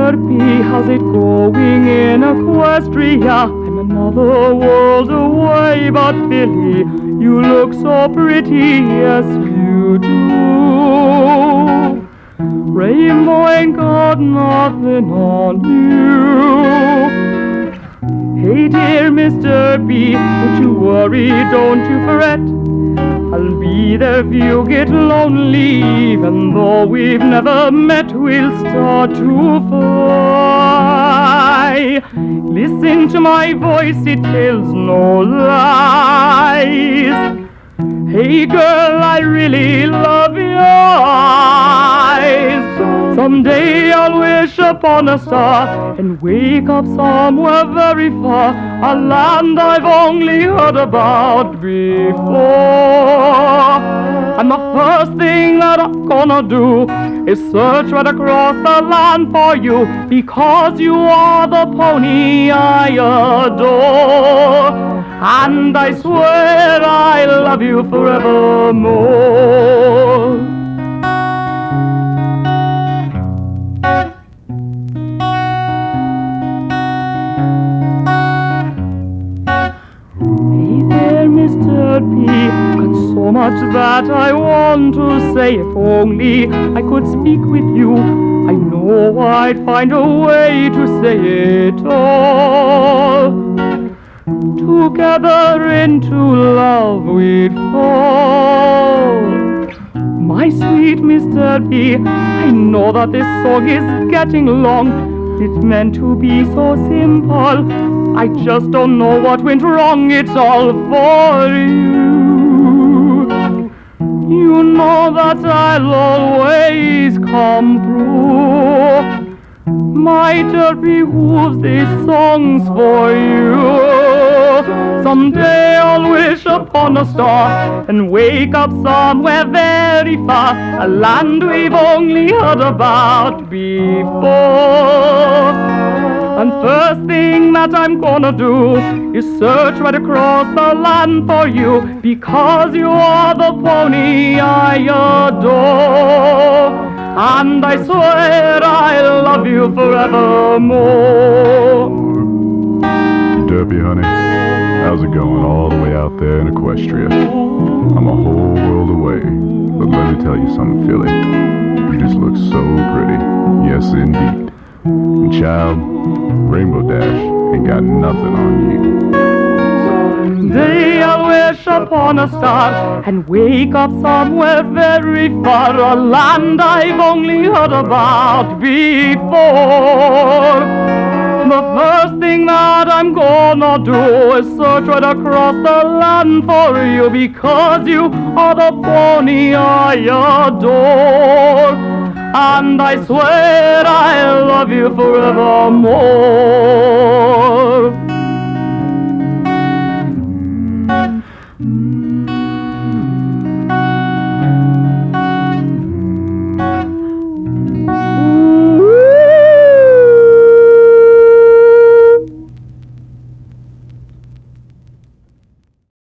Derpy, how's it going in Equestria? I'm another world away, but Billy, you look so pretty, yes you do. Rainbow ain't got nothing on you. Hey dear Mr.Derpy, don't you worry, don't you fret. I'll be there if you get lonely, even though we've never met, we'll start to fly. Listen to my voice, it tells no lies. Hey girl, I really love your eyes. Someday I'll wish upon a star and wake up somewhere very far, a land I've only heard about before. And the first thing that I'm gonna do is search right across the land for you, because you are the pony I adore. And I swear I love you forevermore. Mr.Derpy, got so much that I want to say. If only I could speak with you, I know I'd find a way to say it all. Together into love we'd fall. My sweet Mr.Derpy, I know that this song is getting long. It's meant to be so simple. I just don't know what went wrong, it's all for you. You know that I'll always come through. My Derpy hooves, this song's for you. Someday I'll wish upon a star and wake up somewhere very far, a land we've only heard about before. And first thing that I'm gonna do is search right across the land for you, because you are the pony I adore. And I swear I'll love you forevermore. Derpy, honey, how's it going all the way out there in Equestria? I'm a whole world away, but let me tell you something, Philly. You just look so pretty. Yes, indeed. And child, Rainbow Dash ain't got nothing on you. Someday I'll wish upon a star and wake up somewhere very far, a land I've only heard about before. The first thing that I'm gonna do is search right across the land for you, because you are the pony I adore. And I swear I'll love you forevermore.